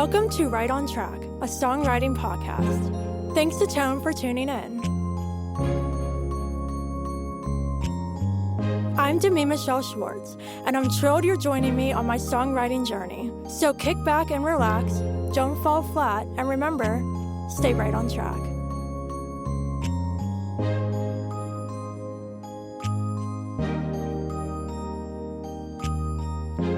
Welcome to Right on Track, a songwriting podcast. Thanks to Tone for tuning in. I'm Demi Michelle Schwartz, and I'm thrilled you're joining me on my songwriting journey. So kick back and relax, don't fall flat, and remember, stay right on track.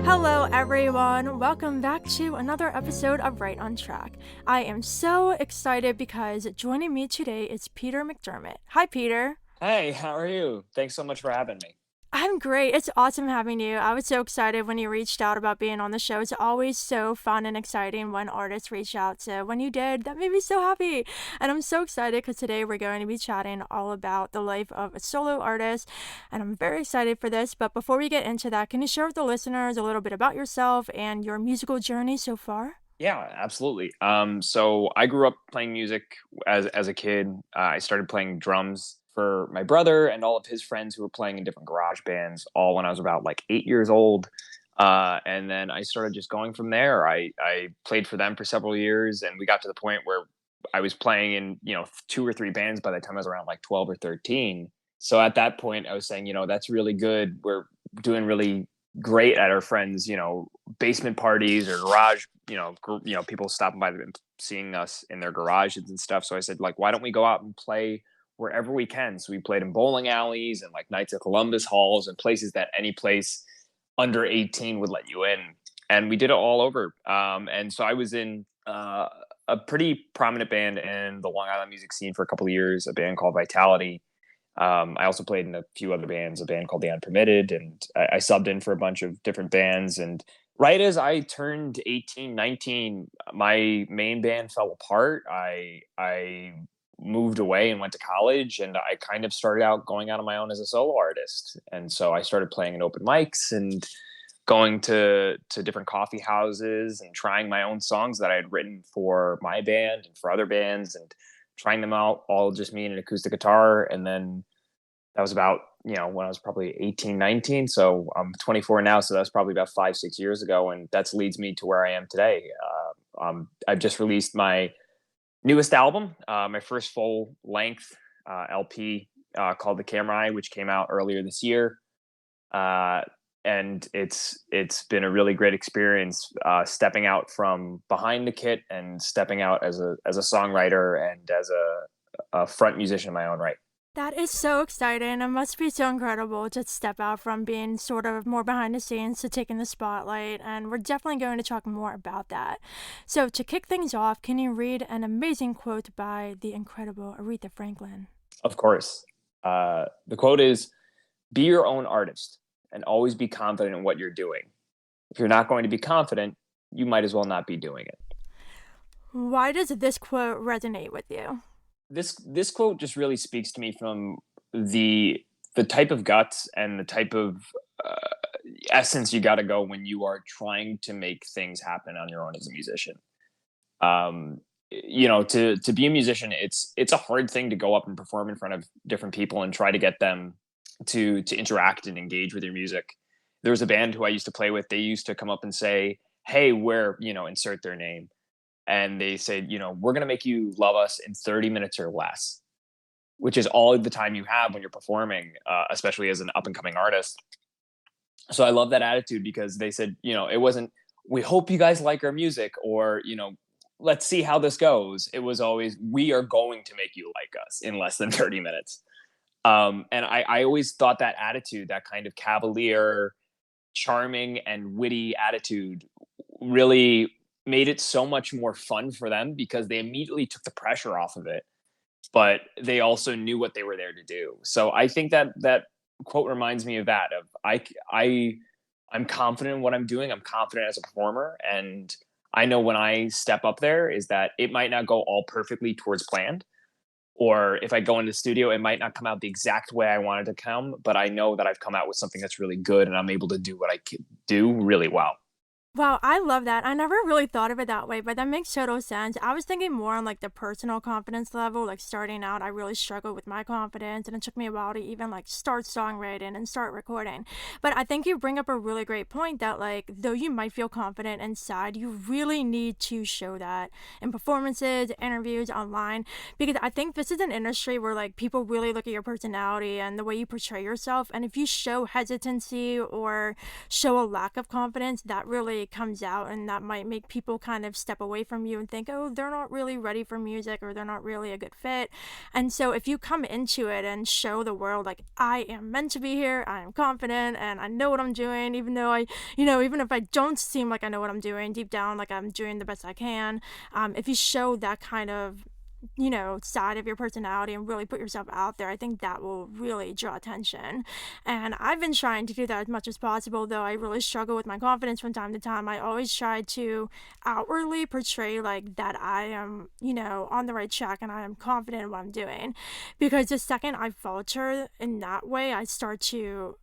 Hello everyone, welcome back to another episode of Right on Track. I am so excited because joining me today is Peter McDermott. Hi Peter. Hey, how are you? Thanks so much for having me. I'm great. It's awesome having you. I was so excited when you reached out about being on the show. It's always so fun and exciting when artists reach out. So when you did, that made me so happy. And I'm so excited because today we're going to be chatting all about the life of a solo artist. And I'm very excited for this. But before we get into that, can you share with the listeners a little bit about yourself and your musical journey so far? Yeah, absolutely. So I grew up playing music as a kid. I started playing drums for my brother and all of his friends who were playing in different garage bands, all when I was about like 8 years old. And then I started just going from there. I played for them for several years, and we got to the point where I was playing in, two or three bands by the time I was around like 12 or 13. So at that point, I was saying, that's really good. We're doing really great at our friends, basement parties or garage, people stopping by and seeing us in their garages and stuff. So I said, like, why don't we go out and play wherever we can? So we played in bowling alleys and like Knights of Columbus halls and places that any place under 18 would let you in. And we did it all over. And so I was in a pretty prominent band in the Long Island music scene for a couple of years, a band called Vitality. I also played in a few other bands, a band called The Unpermitted, and I subbed in for a bunch of different bands. And right as I turned 18, 19, my main band fell apart. I moved away and went to college, and I kind of started out going out on my own as a solo artist. And so I started playing in open mics and going to different coffee houses and trying my own songs that I had written for my band and for other bands, and trying them out, all just me and an acoustic guitar. And then that was about, when I was probably 18, 19. So I'm 24 now. So that's probably about 5-6 years ago. And that leads me to where I am today. I've just released my newest album, my first full length LP called The Camera Eye, which came out earlier this year. And it's been a really great experience stepping out from behind the kit and stepping out as a songwriter and as a front musician in my own right. That is so exciting. It must be so incredible to step out from being sort of more behind the scenes to taking the spotlight. And we're definitely going to talk more about that. So to kick things off, can you read an amazing quote by the incredible Aretha Franklin? Of course. The quote is, "Be your own artist and always be confident in what you're doing. If you're not going to be confident, you might as well not be doing it." Why does this quote resonate with you? This quote just really speaks to me from the type of guts and the type of essence you got to go when you are trying to make things happen on your own as a musician. To be a musician, it's a hard thing to go up and perform in front of different people and try to get them to interact and engage with your music. There was a band who I used to play with. They used to come up and say, "Hey, we're," insert their name. And they said, "We're going to make you love us in 30 minutes or less," which is all the time you have when you're performing, especially as an up and coming artist. So I love that attitude because they said, it wasn't, "We hope you guys like our music," or, "Let's see how this goes." It was always, "We are going to make you like us in less than 30 minutes. And I always thought that attitude, that kind of cavalier, charming and witty attitude really made it so much more fun for them because they immediately took the pressure off of it, but they also knew what they were there to do. So I think that quote reminds me of that, of I'm confident in what I'm doing. I'm confident as a performer. And I know when I step up there is that it might not go all perfectly towards planned. Or if I go into the studio, it might not come out the exact way I wanted to come, but I know that I've come out with something that's really good and I'm able to do what I can do really well. Wow, I love that. I never really thought of it that way, but that makes total sense. I was thinking more on like the personal confidence level. Like starting out, I really struggled with my confidence, and it took me a while to even like start songwriting and start recording. But I think you bring up a really great point that like though you might feel confident inside, you really need to show that in performances, interviews, online, because I think this is an industry where like people really look at your personality and the way you portray yourself, and if you show hesitancy or show a lack of confidence, that really comes out, and that might make people kind of step away from you and think, oh, they're not really ready for music or they're not really a good fit. And so if you come into it and show the world, like, I am meant to be here, I am confident, and I know what I'm doing, even though even if I don't seem like I know what I'm doing, deep down, like I'm doing the best I can. If you show that kind of side of your personality and really put yourself out there, I think that will really draw attention. And I've been trying to do that as much as possible, though I really struggle with my confidence from time to time. I always try to outwardly portray like that I am, on the right track and I am confident in what I'm doing. Because the second I falter in that way, I start to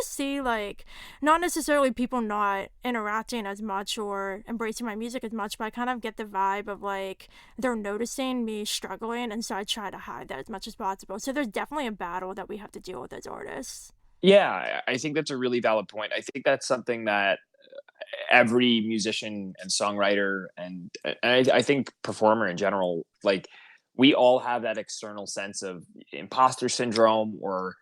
see like not necessarily people not interacting as much or embracing my music as much, but I kind of get the vibe of like they're noticing me struggling, and so I try to hide that as much as possible. So there's definitely a battle that we have to deal with as artists. Yeah, I think that's a really valid point. I think that's something that every musician and songwriter and I think performer in general, like we all have that external sense of imposter syndrome or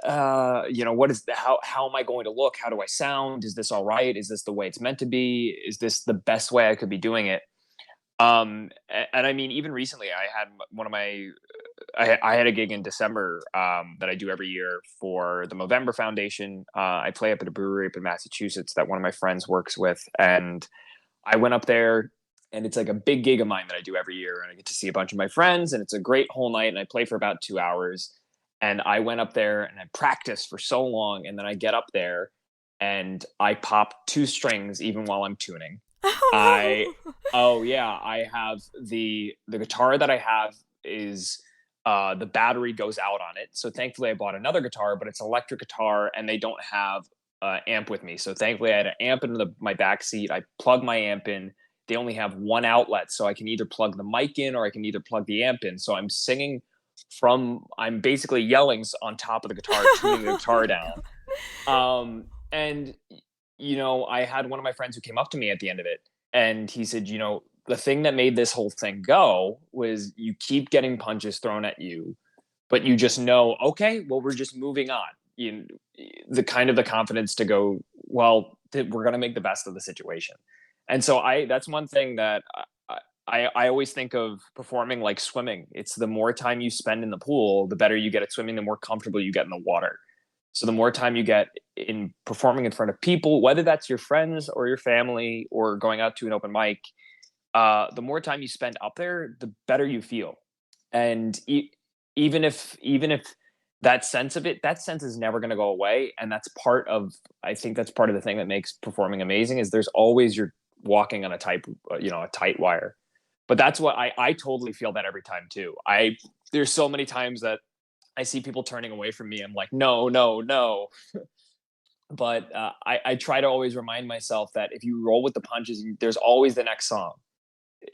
what is how am I going to look? How do I sound? Is this all right? Is this the way it's meant to be? Is this the best way I could be doing it? And I mean, even recently, I had one of my, I had a gig in December that I do every year for the Movember Foundation. I play up at a brewery up in Massachusetts that one of my friends works with, and I went up there, and it's like a big gig of mine that I do every year, and I get to see a bunch of my friends, and it's a great whole night, and I play for about 2 hours, and I went up there and I practiced for so long, and then I get up there, and I pop two strings even while I'm tuning. I Oh no. Oh yeah, I have the guitar that I have is the battery goes out on it. So thankfully I bought another guitar, but it's an electric guitar and they don't have amp with me. So thankfully I had an amp in my back seat. I plug my amp in. They only have one outlet, so I can either plug the mic in or I can either plug the amp in. So I'm basically yelling on top of the guitar, tuning the Oh guitar my down. god. And I had one of my friends who came up to me at the end of it, and he said, the thing that made this whole thing go was you keep getting punches thrown at you, but you just know, okay, well, we're just moving on. The kind of the confidence to go, well, we're going to make the best of the situation. And so that's one thing that I always think of performing like swimming. It's the more time you spend in the pool, the better you get at swimming, the more comfortable you get in the water. So the more time you get in performing in front of people, whether that's your friends or your family or going out to an open mic, the more time you spend up there, the better you feel. And even if that sense is never going to go away. And I think that's part of the thing that makes performing amazing is there's always you're walking on a tight wire. But that's what I totally feel that every time too. There's so many times that I see people turning away from me. I'm like, no, no, no. But I try to always remind myself that if you roll with the punches, there's always the next song.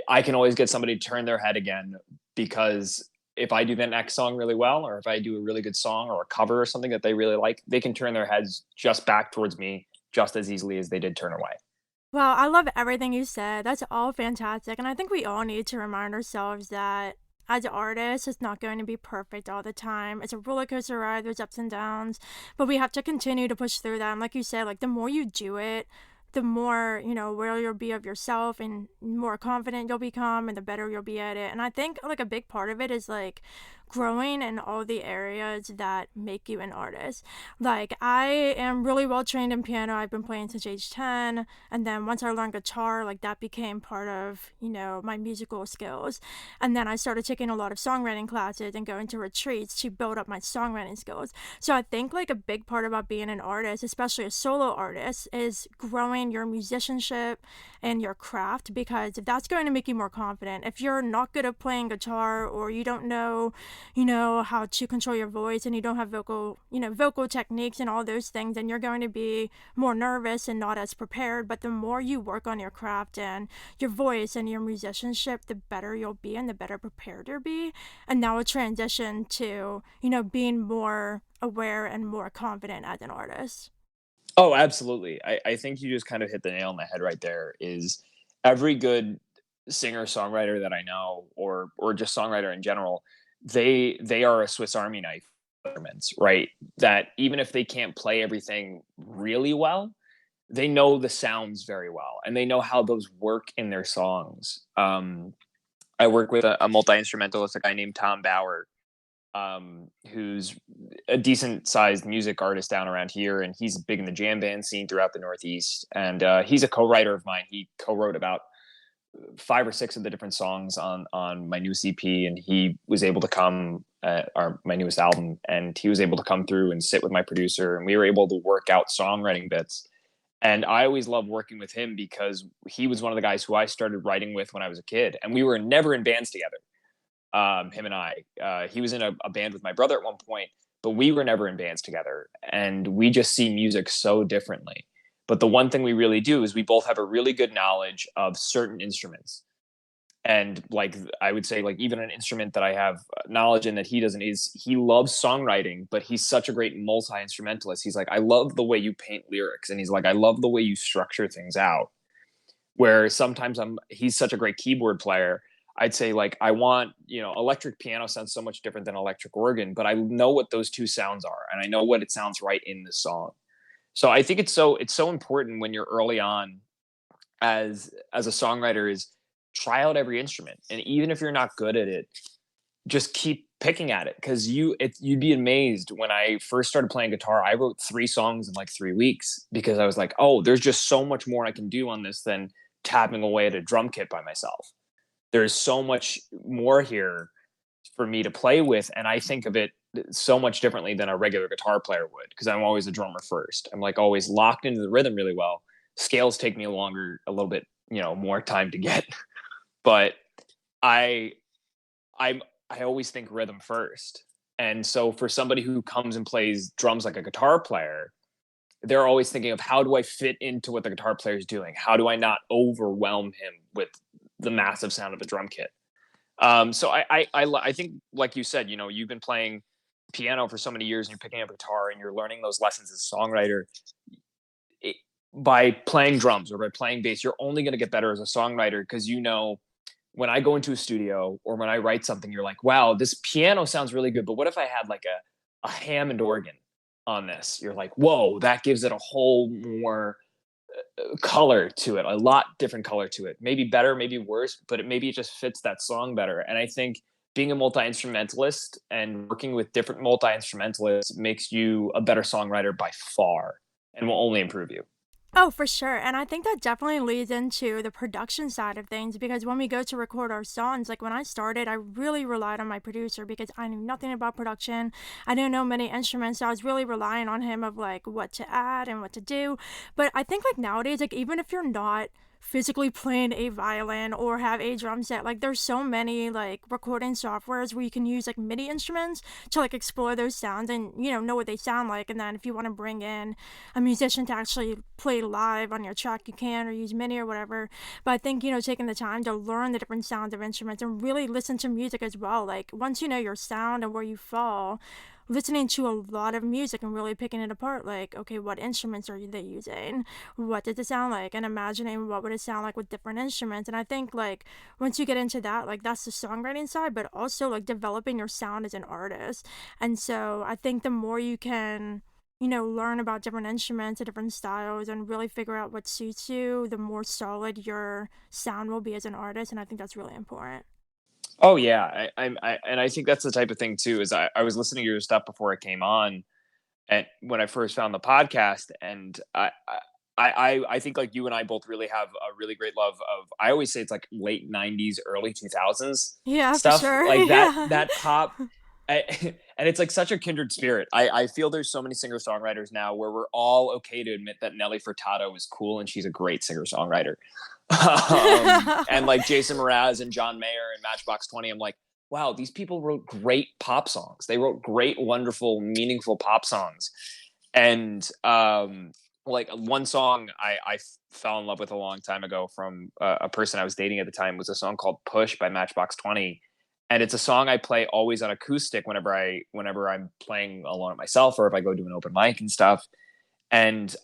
I can always get somebody to turn their head again because if I do the next song really well, or if I do a really good song or a cover or something that they really like, they can turn their heads just back towards me just as easily as they did turn away. Well, I love everything you said. That's all fantastic. And I think we all need to remind ourselves that as artists, it's not going to be perfect all the time. It's a roller coaster ride, there's ups and downs, but we have to continue to push through that. And like you said, like the more you do it, the more, aware you'll be of yourself and more confident you'll become and the better you'll be at it. And I think like a big part of it is like growing in all the areas that make you an artist. Like I am really well trained in piano. I've been playing since age 10, and then once I learned guitar, like that became part of, my musical skills. And then I started taking a lot of songwriting classes and going to retreats to build up my songwriting skills. So I think like a big part about being an artist, especially a solo artist, is growing your musicianship and your craft, because if that's going to make you more confident, if you're not good at playing guitar or you don't know you know how to control your voice and you don't have vocal techniques and all those things, then you're going to be more nervous and not as prepared. But the more you work on your craft and your voice and your musicianship, the better you'll be and the better prepared you'll be. And now a transition to, being more aware and more confident as an artist. Oh, absolutely. I think you just kind of hit the nail on the head right there. Is every good singer songwriter that I know, or just songwriter in general, they are a Swiss Army knife instruments, right? That even if they can't play everything really well, they know the sounds very well, and they know how those work in their songs. I work with a multi instrumentalist, a guy named Tom Bauer, who's a decent sized music artist down around here, and he's big in the jam band scene throughout the Northeast. And he's a co-writer of mine. He co-wrote about 5 or 6 of the different songs on my new CP, and he was able to come my newest album, and he was able to come through and sit with my producer, and we were able to work out songwriting bits. And I always loved working with him because he was one of the guys who I started writing with when I was a kid, and we were never in bands together. Him and I. He was in a band with my brother at one point, but we were never in bands together, and we just see music so differently. But the one thing we really do is we both have a really good knowledge of certain instruments. And like I would say, like even an instrument that I have knowledge in that he doesn't, is he loves songwriting, but he's such a great multi instrumentalist. He's like, I love the way you paint lyrics, and he's like, I love the way you structure things out. Where sometimes he's such a great keyboard player. I'd say like I want, electric piano sounds so much different than electric organ, but I know what those two sounds are, and I know what it sounds right in the song. So I think it's so important when you're early on as a songwriter is try out every instrument, and even if you're not good at it, just keep picking at it, because you'd be amazed. When I first started playing guitar, I wrote 3 songs in like 3 weeks because I was like, oh, there's just so much more I can do on this than tapping away at a drum kit by myself. There's so much more here for me to play with, and I think of it so much differently than a regular guitar player would, because I'm always a drummer first. I'm like always locked into the rhythm really well. Scales take me a little bit, more time to get, but I I'm I always think rhythm first. And so for somebody who comes and plays drums like a guitar player, they're always thinking of, how do I fit into what the guitar player is doing? How do I not overwhelm him with the massive sound of a drum kit? So I think, like you said, you've been playing piano for so many years, and you're picking up guitar, and you're learning those lessons as a songwriter. It, by playing drums or by playing bass, you're only going to get better as a songwriter, because when I go into a studio or when I write something, you're like, wow, this piano sounds really good, but what if I had like a Hammond organ on this? You're like, whoa, that gives it a whole more color to it, a lot different color to it. Maybe better, maybe worse, but maybe it just fits that song better. And I think being a multi instrumentalist and working with different multi instrumentalists makes you a better songwriter by far, and will only improve you. Oh, for sure. And I think that definitely leads into the production side of things, because when we go to record our songs, like when I started, I really relied on my producer because I knew nothing about production. I didn't know many instruments, so I was really relying on him of like what to add and what to do. But I think like nowadays, like even if you're not physically playing a violin or have a drum set, like there's so many like recording softwares where you can use like MIDI instruments to like explore those sounds and know what they sound like. And then if you want to bring in a musician to actually play live on your track, you can, or use MIDI or whatever. But I think taking the time to learn the different sounds of instruments and really listen to music as well, like once you know your sound and where you fall, listening to a lot of music and really picking it apart, like, okay, what instruments are they using, what does it sound like, and imagining what would it sound like with different instruments. And I think like once you get into that, like that's the songwriting side, but also like developing your sound as an artist. And so I think the more you can learn about different instruments and different styles and really figure out what suits you, the more solid your sound will be as an artist. And I think that's really important. Oh yeah, and I think that's the type of thing too. Is I was listening to your stuff before I came on, and when I first found the podcast, and I think like you and I both really have a really great love of. I always say it's like late '90s, early 2000s Yeah, for stuff, sure. like Yeah. that pop. I, and it's like such a kindred spirit. I feel there's so many singer songwriters now where we're all okay to admit that Nelly Furtado is cool and she's a great singer songwriter. And like Jason Mraz and John Mayer and Matchbox 20, I'm like, wow, these people wrote great pop songs. They wrote great, wonderful, meaningful pop songs. And like one song I fell in love with a long time ago from a person I was dating at the time was a song called "Push" by Matchbox 20, and it's a song I play always on acoustic whenever I'm playing alone at myself or if I go to an open mic and stuff. And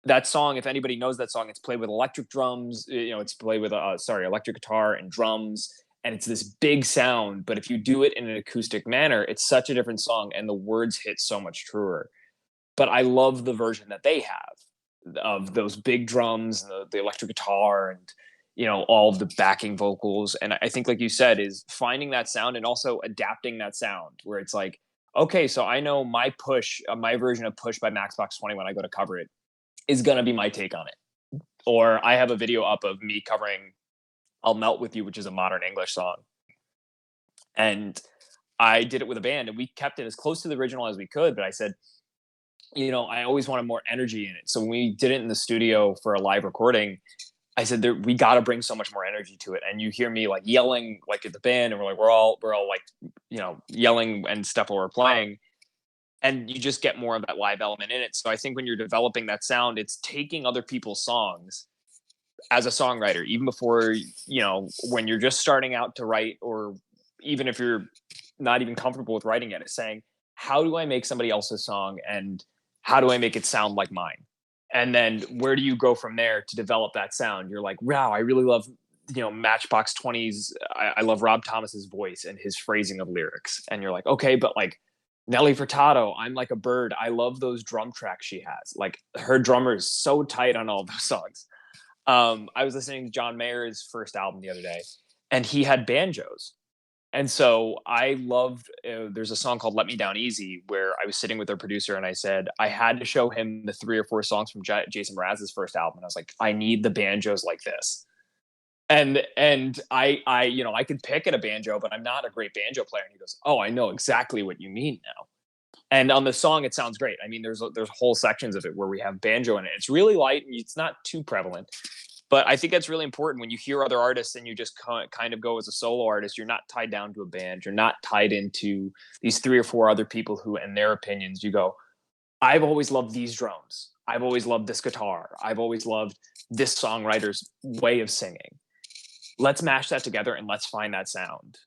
that song, if anybody knows that song, it's played with electric drums. It's played with electric guitar and drums, and it's this big sound. But if you do it in an acoustic manner, it's such a different song, and the words hit so much truer. But I love the version that they have of those big drums and the electric guitar and all of the backing vocals. And I think, like you said, is finding that sound and also adapting that sound where it's like, okay, so I know my push, my version of Push by Maxbox 20 when I go to cover it is gonna be my take on it. Or I have a video up of me covering "I'll Melt with You," which is a modern English song, and I did it with a band, and we kept it as close to the original as we could. But I said, I always wanted more energy in it. So when we did it in the studio for a live recording, I said we got to bring so much more energy to it. And you hear me like yelling like at the band, and we're all like yelling and stuff while we're playing, and you just get more of that live element in it. So I think when you're developing that sound, it's taking other people's songs as a songwriter, even before, when you're just starting out to write, or even if you're not even comfortable with writing it, is saying, how do I make somebody else's song and how do I make it sound like mine? And then where do you go from there to develop that sound? You're like, wow, I really love, Matchbox 20's. I love Rob Thomas's voice and his phrasing of lyrics. And you're like, okay, but like Nelly Furtado, "I'm Like a Bird." I love those drum tracks she has. Like her drummer is so tight on all those songs. I was listening to John Mayer's first album the other day, and he had banjos. And so I loved, there's a song called "Let Me Down Easy" where I was sitting with their producer and I said, I had to show him the 3 or 4 songs from Jason Mraz's first album. And I was like, I need the banjos like this. And I could pick at a banjo, but I'm not a great banjo player. And he goes, oh, I know exactly what you mean now. And on the song, it sounds great. I mean, there's whole sections of it where we have banjo in it. It's really light and it's not too prevalent. But I think that's really important when you hear other artists and you just kind of go as a solo artist. You're not tied down to a band. You're not tied into these 3 or 4 other people who, and their opinions, you go, I've always loved these drums. I've always loved this guitar. I've always loved this songwriter's way of singing. Let's mash that together and let's find that sound.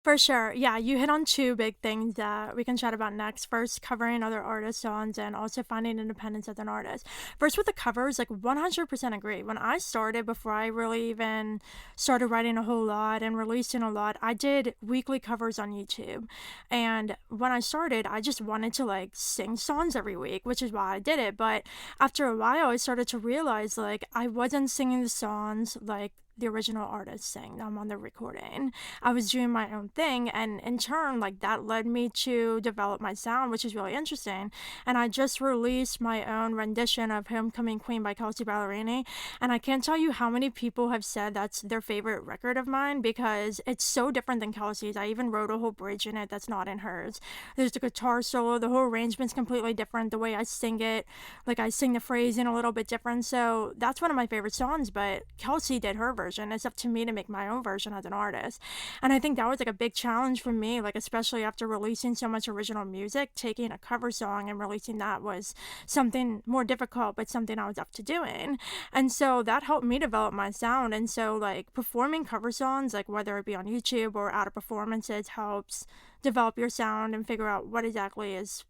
For sure. Yeah, you hit on two big things that we can chat about next. First, covering other artists' songs and also finding independence as an artist. First, with the covers, like 100% agree. When I started, before I really even started writing a whole lot and releasing a lot, I did weekly covers on YouTube. And when I started, I just wanted to like sing songs every week, which is why I did it. But after a while, I started to realize like I wasn't singing the songs like the original artist sang them on the recording. I was doing my own thing, and in turn, like that led me to develop my sound, which is really interesting. And I just released my own rendition of Homecoming Queen by Kelsey Ballerini, and I can't tell you how many people have said that's their favorite record of mine because it's so different than Kelsey's. I even wrote a whole bridge in it that's not in hers. There's the guitar solo, the whole arrangement's completely different, the way I sing it, like I sing the phrasing a little bit different. So that's one of my favorite songs, but Kelsey did her version. It's up to me to make my own version as an artist. And I think that was like a big challenge for me, like especially after releasing so much original music, taking a cover song and releasing that was something more difficult, but something I was up to doing. And so that helped me develop my sound. And so like performing cover songs, like whether it be on YouTube or out of performances, helps develop your sound and figure out what exactly is,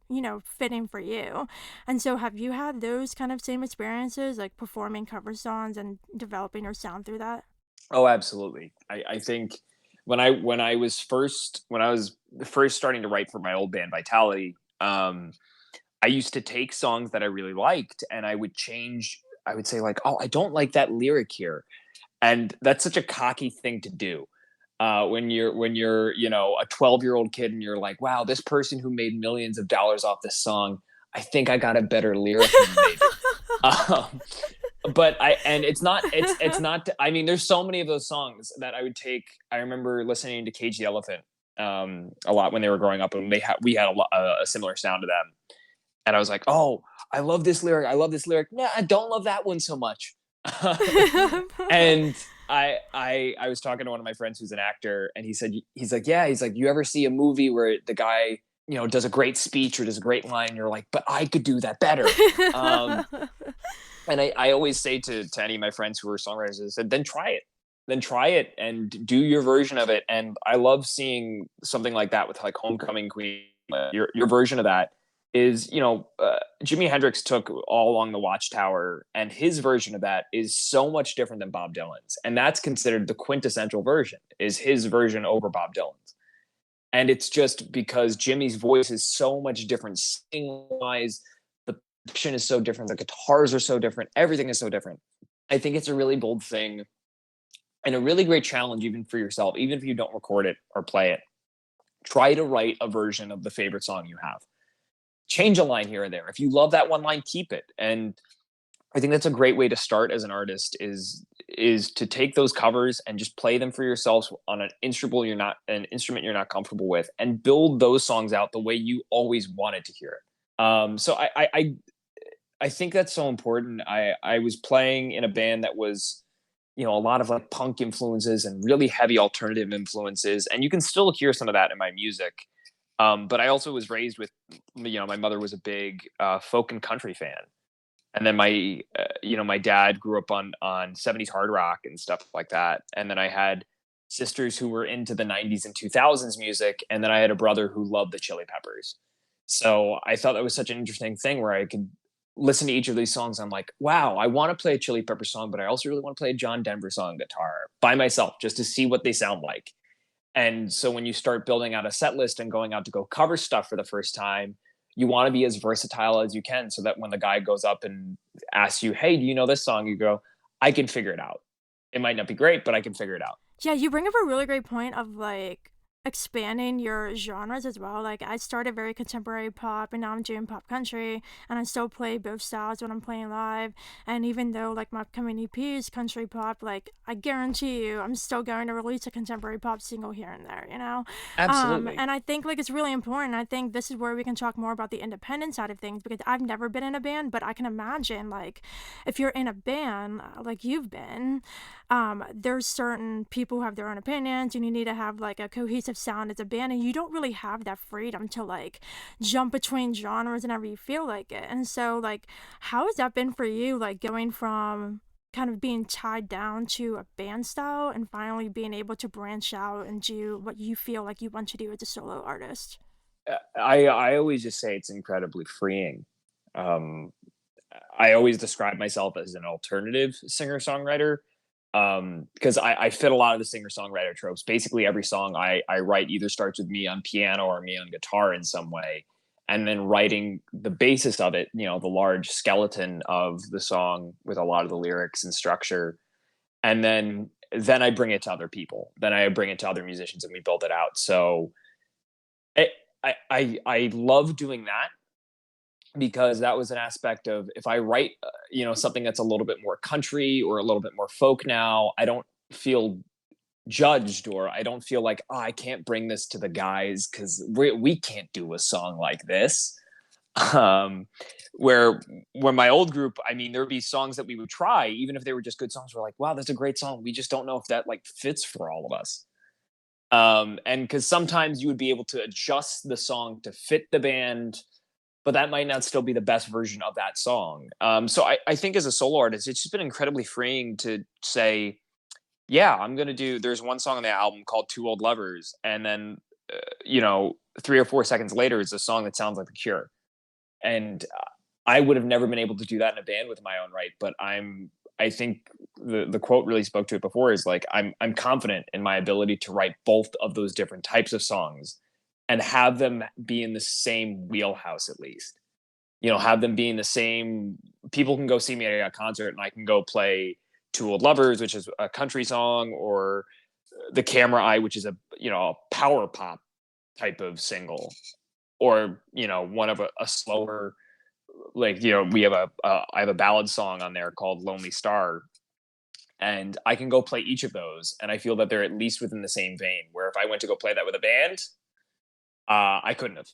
fitting for you. And so have you had those kind of same experiences, like performing cover songs and developing your sound through that? Oh, absolutely. I think when I was first starting to write for my old band Vitality, I used to take songs that I really liked and I would change. I would say like, oh, I don't like that lyric here, and that's such a cocky thing to do. When you're a 12-year-old kid and you're like, wow, this person who made millions of dollars off this song, I think I got a better lyric than they did. Um, but it's not. I mean, there's so many of those songs that I would take. I remember listening to Cage the Elephant a lot when they were growing up, and we had a similar sound to them. And I was like, oh, I love this lyric. I love this lyric. Yeah, I don't love that one so much. And I was talking to one of my friends who's an actor, and he said, he's like, yeah, he's like, you ever see a movie where the guy, does a great speech or does a great line, and you're like, but I could do that better. Um, and I always say to any of my friends who are songwriters, I said, then try it and do your version of it. And I love seeing something like that with like Homecoming Queen. Your version of that is, Jimi Hendrix took All Along the Watchtower, and his version of that is so much different than Bob Dylan's, and that's considered the quintessential version, is his version over Bob Dylan's. And it's just because Jimmy's voice is so much different singing wise, the production is so different, the guitars are so different, everything is so different. I think it's a really bold thing and a really great challenge, even for yourself, even if you don't record it or play it. Try to write a version of the favorite song you have. Change a line here and there. If you love that one line, keep it. And I think that's a great way to start as an artist, is to take those covers and just play them for yourselves on an instrument you're not comfortable with, and build those songs out the way you always wanted to hear it. So I think that's so important. I was playing in a band that was, a lot of like punk influences and really heavy alternative influences, and you can still hear some of that in my music. But I also was raised with, my mother was a big folk and country fan, and then my dad grew up on 70s hard rock and stuff like that, and then I had sisters who were into the 90s and 2000s music, and then I had a brother who loved the Chili Peppers. So I thought that was such an interesting thing where I could listen to each of these songs. I'm like, wow, I want to play a Chili Pepper song, but I also really want to play a John Denver song guitar by myself just to see what they sound like. And so when you start building out a set list and going out to go cover stuff for the first time, you want to be as versatile as you can, so that when the guy goes up and asks you, hey, do you know this song? You go, I can figure it out. It might not be great, but I can figure it out. Yeah, you bring up a really great point of like expanding your genres as well. Like I started very contemporary pop and now I'm doing pop country and I still play both styles when I'm playing live. And even though like my upcoming EP is country pop, like I guarantee you I'm still going to release a contemporary pop single here and there, you know? Absolutely. And I think like it's really important. I think this is where we can talk more about the independent side of things because I've never been in a band, but I can imagine like if you're in a band like you've been, there's certain people who have their own opinions and you need to have like a cohesive sound as a band and you don't really have that freedom to like jump between genres whenever you feel like it. And so like how has that been for you, like going from kind of being tied down to a band style and finally being able to branch out and do what you feel like you want to do as a solo artist? I always just say it's incredibly freeing. Um, I always describe myself as an alternative singer songwriter, because I fit a lot of the singer songwriter tropes. Basically, every song I write either starts with me on piano or me on guitar in some way, and then writing the basis of it, the large skeleton of the song with a lot of the lyrics and structure, and then I bring it to other people. Then I bring it to other musicians, and we build it out. So I I love doing that, because that was an aspect of, if I write, something that's a little bit more country or a little bit more folk now, I don't feel judged, or I don't feel like, oh, I can't bring this to the guys because we can't do a song like this. Um, where my old group, I mean, there would be songs that we would try, even if they were just good songs. We're like, wow, that's a great song. We just don't know if that like fits for all of us. And because sometimes you would be able to adjust the song to fit the band, but that might not still be the best version of that song. So I think as a solo artist, it's just been incredibly freeing to say, yeah, I'm going to do, there's one song on the album called Two Old Lovers. And then, 3 or 4 seconds later, it's a song that sounds like The Cure. And I would have never been able to do that in a band with my own right. But I think the quote really spoke to it before, is like, I'm confident in my ability to write both of those different types of songs and have them be in the same wheelhouse, at least, have them be in the same, people can go see me at a concert and I can go play Two Old Lovers, which is a country song, or The Camera Eye, which is a power pop type of single, or, one of a slower, like, we have I have a ballad song on there called Lonely Star, and I can go play each of those. And I feel that they're at least within the same vein, where if I went to go play that with a band, I couldn't have.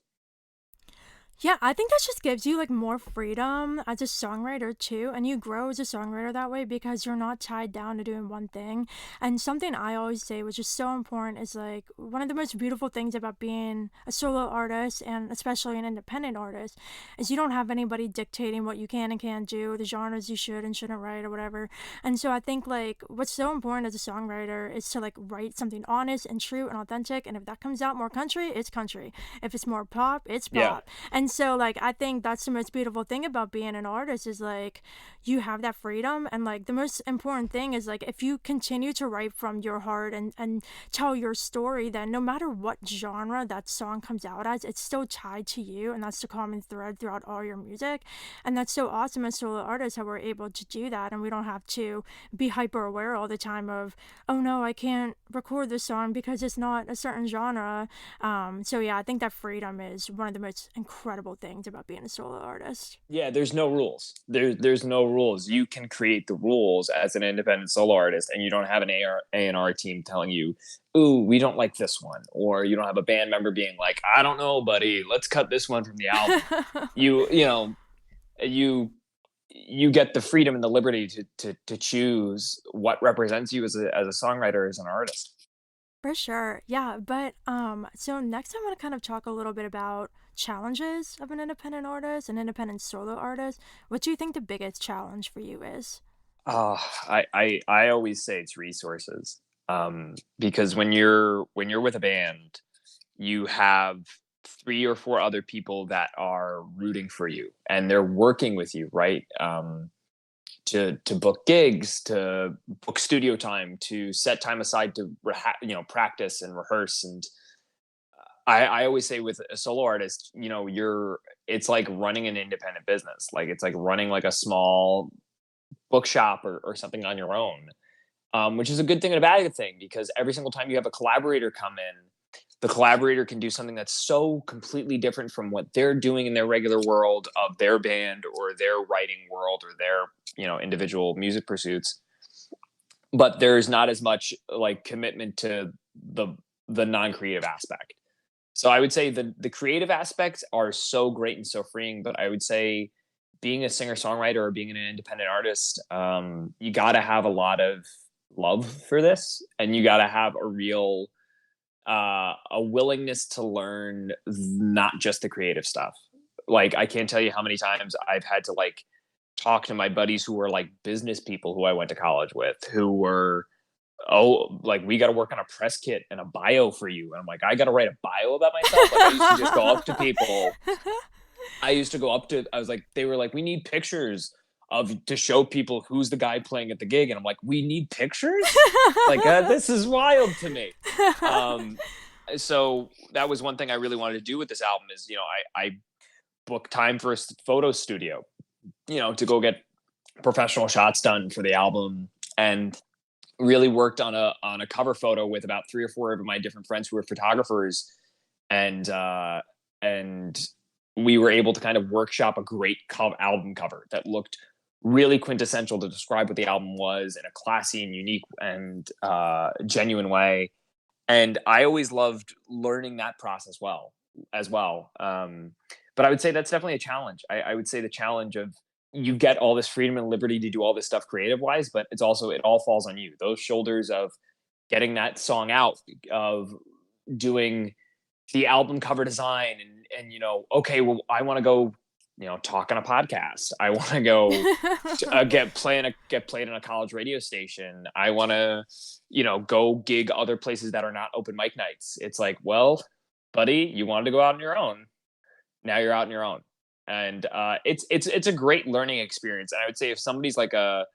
Yeah, I think that just gives you like more freedom as a songwriter too, and you grow as a songwriter that way because you're not tied down to doing one thing. And something I always say, which is so important, is like one of the most beautiful things about being a solo artist and especially an independent artist is you don't have anybody dictating what you can and can't do, the genres you should and shouldn't write or whatever. And so I think like what's so important as a songwriter is to like write something honest and true and authentic, and if that comes out more country, it's country. If it's more pop, it's Yeah. pop. And so like I think that's the most beautiful thing about being an artist is like you have that freedom, and like the most important thing is like if you continue to write from your heart and tell your story, then no matter what genre that song comes out as, it's still tied to you, and that's the common thread throughout all your music. And that's so awesome as solo artists how we're able to do that, and we don't have to be hyper aware all the time of, oh no, I can't record this song because it's not a certain genre. So yeah, I think that freedom is one of the most incredible things about being a solo artist. Yeah, there's no rules. There's no rules. You can create the rules as an independent solo artist, and you don't have an A&R team telling you, "Ooh, we don't like this one," or you don't have a band member being like, "I don't know, buddy, let's cut this one from the album." You know you you get the freedom and the liberty to choose what represents you as a songwriter, as an artist. For sure. Yeah, but so next I want to kind of talk a little bit about challenges of an independent artist, an independent solo artist. What do you think the biggest challenge for you is? Uh, I always say it's resources. Because when you're with a band, you have three or four other people that are rooting for you, and they're working with you, right? To book gigs, to book studio time, to set time aside to practice and rehearse. And I always say with a solo artist, it's like running an independent business. Like it's like running like a small bookshop or something on your own, which is a good thing and a bad thing, because every single time you have a collaborator come in, the collaborator can do something that's so completely different from what they're doing in their regular world of their band or their writing world or their individual music pursuits. But there's not as much like commitment to the non-creative aspect. So I would say the creative aspects are so great and so freeing, but I would say being a singer songwriter or being an independent artist, you got to have a lot of love for this, and you got to have a willingness to learn not just the creative stuff. Like I can't tell you how many times I've had to like talk to my buddies who were like business people who I went to college with, who were, oh, like we got to work on a press kit and a bio for you. And I'm like, I got to write a bio about myself. Like I used to just go up to people. I was like, they were like, we need pictures to show people who's the guy playing at the gig. And I'm like, we need pictures? Like, this is wild to me. Um, so that was one thing I really wanted to do with this album is, I booked time for a photo studio, to go get professional shots done for the album, and really worked on a cover photo with about three or four of my different friends who were photographers. And we were able to kind of workshop a great album cover that looked really quintessential to describe what the album was in a classy and unique and genuine way. And I always loved learning that process as well. But I would say that's definitely a challenge. I would say the challenge of, you get all this freedom and liberty to do all this stuff creative wise, but it all falls on you. Those shoulders of getting that song out, of doing the album cover design, and okay, well, I want to go, talk on a podcast. I want to go get played in a college radio station. I want to, go gig other places that are not open mic nights. It's like, well, buddy, you wanted to go out on your own. Now you're out on your own. And it's a great learning experience. And I would say if somebody's like a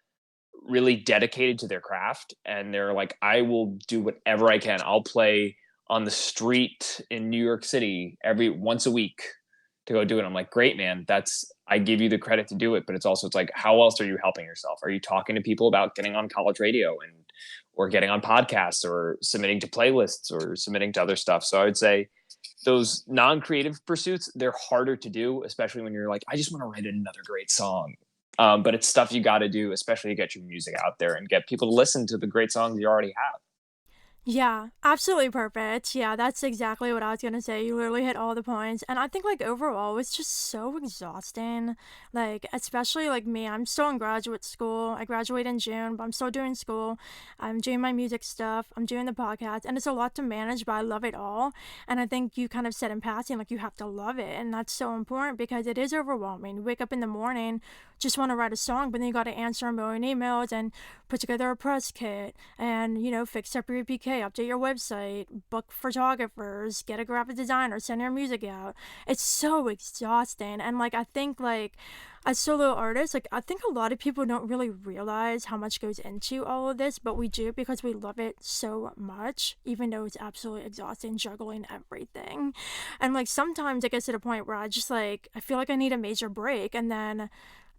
really dedicated to their craft, and they're like, I will do whatever I can. I'll play on the street in New York City once a week to go do it. I'm like, great, man. I give you the credit to do it, but it's like, how else are you helping yourself? Are you talking to people about getting on college radio or getting on podcasts or submitting to playlists or submitting to other stuff? So I would say those non-creative pursuits, they're harder to do, especially when you're like, I just want to write another great song. But it's stuff you got to do, especially to get your music out there and get people to listen to the great songs you already have. Yeah, absolutely perfect. Yeah, that's exactly what I was gonna say. You literally hit all the points. And I think like overall it's just so exhausting. Like, especially like me, I'm still in graduate school. I graduate in June, but I'm still doing school. I'm doing my music stuff. I'm doing the podcast, and it's a lot to manage, but I love it all. And I think you kind of said in passing, like you have to love it. And that's so important because it is overwhelming. You wake up in the morning, just want to write a song, but then you got to answer a million emails and put together a press kit and fix up your PK, update your website, book photographers, get a graphic designer, send your music out. It's so exhausting. And like I think like as solo artists, like I think a lot of people don't really realize how much goes into all of this, but we do because we love it so much, even though it's absolutely exhausting juggling everything. And like sometimes it gets to the point where I feel like I need a major break, and then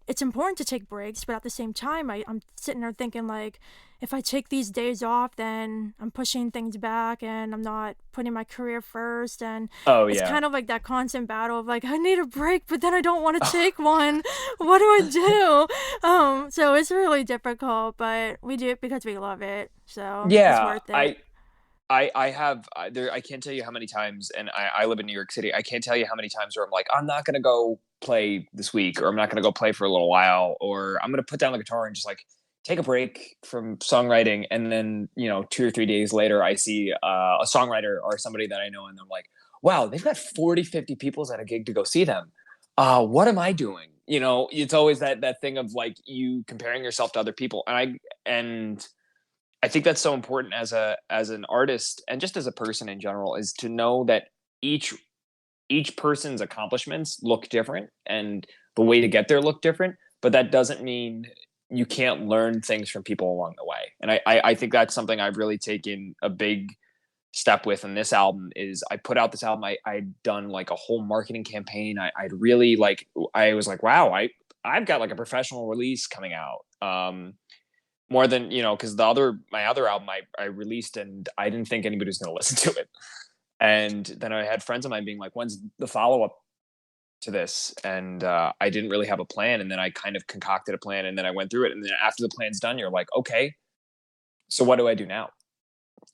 it's important to take breaks, but at the same time, I'm sitting there thinking, like, if I take these days off, then I'm pushing things back and I'm not putting my career first. And Oh it's yeah. kind of like that constant battle of, like, I need a break, but then I don't want to take one. What do I do? So it's really difficult, but we do it because we love it. So it's Yeah, worth it. I have there. I can't tell you how many times, and I live in New York City. I can't tell you how many times where I'm like, I'm not gonna go play this week, or I'm not gonna go play for a little while, or I'm gonna put down the guitar and just like take a break from songwriting. And then 2 or 3 days later, I see a songwriter or somebody that I know, and I'm like, wow, they've got 40, 50 people at a gig to go see them. What am I doing? It's always that thing of like you comparing yourself to other people, and I think that's so important as an artist and just as a person in general is to know that each each person's accomplishments look different and the way to get there look different, but that doesn't mean you can't learn things from people along the way. And I think that's something I've really taken a big step with in this album is I put out this album. I'd done like a whole marketing campaign. I'd really like I was like, wow, I've got like a professional release coming out. More than because my other album I released and I didn't think anybody was going to listen to it, and then I had friends of mine being like, when's the follow-up to this? And I didn't really have a plan, and then I kind of concocted a plan, and then I went through it, and then after the plan's done you're like, okay, so what do I do now?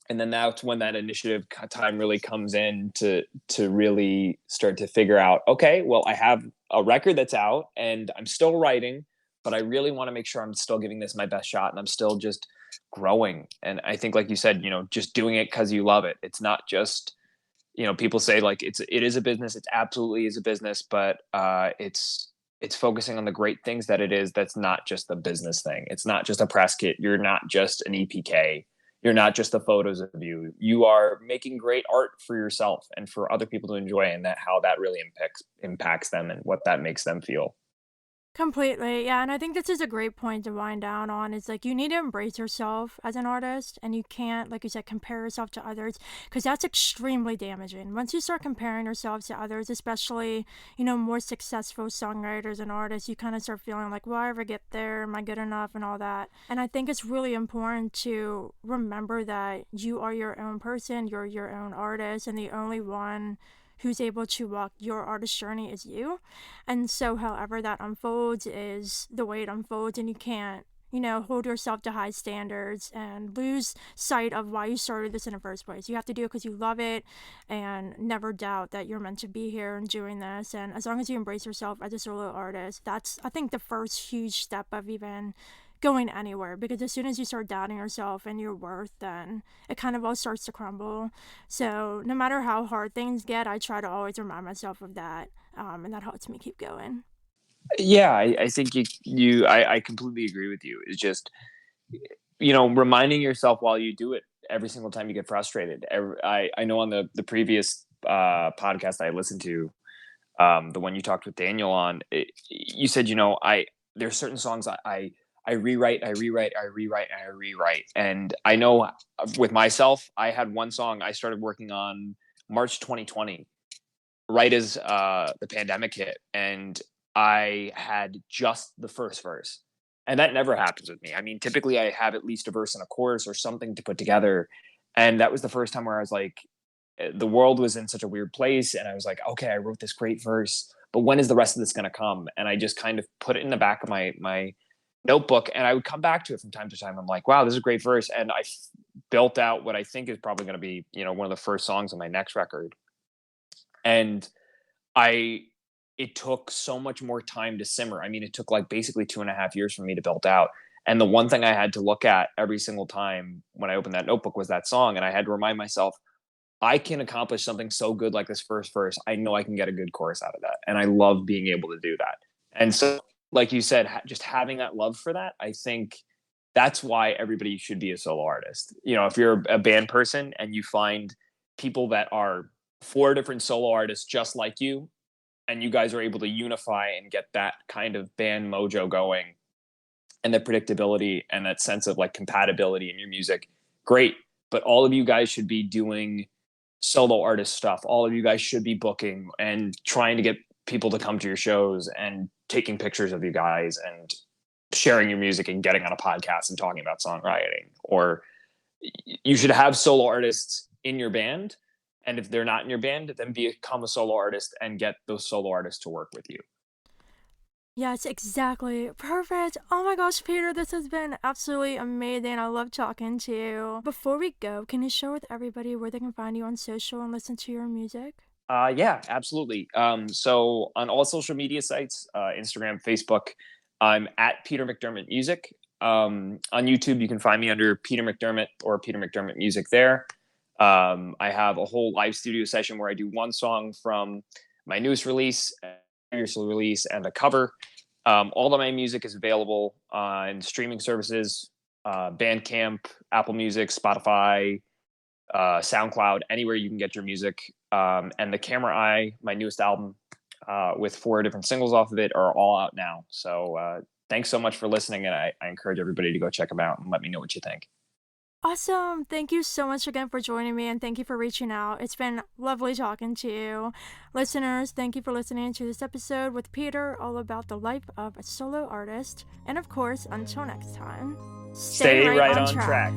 And then that's when that initiative time really comes in to really start to figure out, okay, well, I have a record that's out and I'm still writing, but I really want to make sure I'm still giving this my best shot and I'm still just growing. And I think like you said, just doing it because you love it. It's not just people say like it is a business. It's absolutely is a business, but it's focusing on the great things that it is. That's not just the business thing. It's not just a press kit. You're not just an EPK. You're not just the photos of you. You are making great art for yourself and for other people to enjoy, and that how that really impacts them and what that makes them feel. Completely, yeah, and I think this is a great point to wind down on. It's like you need to embrace yourself as an artist, and you can't, like you said, compare yourself to others because that's extremely damaging. Once you start comparing yourself to others, especially more successful songwriters and artists, you kind of start feeling like, will I ever get there? Am I good enough? And all that. And I think it's really important to remember that you are your own person, you're your own artist, and the only one who's able to walk your artist journey is you. And so, however that unfolds is the way it unfolds, and you can't, hold yourself to high standards and lose sight of why you started this in the first place. You have to do it because you love it and never doubt that you're meant to be here and doing this. And as long as you embrace yourself as a solo artist, that's, I think, the first huge step of even going anywhere, because as soon as you start doubting yourself and your worth, then it kind of all starts to crumble. So no matter how hard things get, I try to always remind myself of that, and that helps me keep going. Yeah, I think I completely agree with you. It's just reminding yourself while you do it every single time you get frustrated. I know on the previous podcast I listened to, the one you talked with Daniel on, you said, there's certain songs I rewrite, I rewrite, I rewrite, I rewrite. And I know with myself, I had one song I started working on March 2020, right as the pandemic hit. And I had just the first verse. And that never happens with me. I mean, typically I have at least a verse and a chorus or something to put together. And that was the first time where I was like, the world was in such a weird place. And I was like, okay, I wrote this great verse, but when is the rest of this going to come? And I just kind of put it in the back of my notebook, and I would come back to it from time to time. I'm like, wow, this is a great verse. And I built out what I think is probably going to be, one of the first songs on my next record. And I it took so much more time to simmer. I mean, it took like basically 2.5 years for me to build out. And the one thing I had to look at every single time when I opened that notebook was that song. And I had to remind myself, I can accomplish something so good like this first verse. I know I can get a good chorus out of that. And I love being able to do that. And so, like you said, just having that love for that, I think that's why everybody should be a solo artist. If you're a band person and you find people that are four different solo artists just like you, and you guys are able to unify and get that kind of band mojo going and the predictability and that sense of like compatibility in your music, great. But all of you guys should be doing solo artist stuff. All of you guys should be booking and trying to get people to come to your shows and taking pictures of you guys and sharing your music and getting on a podcast and talking about songwriting. Or you should have solo artists in your band. And if they're not in your band, then become a solo artist and get those solo artists to work with you. Yes, exactly. Perfect. Oh my gosh, Peter, this has been absolutely amazing. I love talking to you. Before we go, can you share with everybody where they can find you on social and listen to your music? Yeah, absolutely. So on all social media sites, Instagram, Facebook, I'm at Peter McDermott Music. On YouTube, you can find me under Peter McDermott or Peter McDermott Music there. I have a whole live studio session where I do one song from my newest release, and a cover. All of my music is available on streaming services, Bandcamp, Apple Music, Spotify, SoundCloud, anywhere you can get your music. And The Camera Eye, my newest album, with 4 different singles off of it, are all out now. So thanks so much for listening, and I encourage everybody to go check them out and let me know what you think. Awesome. Thank you so much again for joining me, and thank you for reaching out. It's been lovely talking to you. Listeners, thank you for listening to this episode with Peter, all about the life of a solo artist. And of course, until next time, Stay right on track.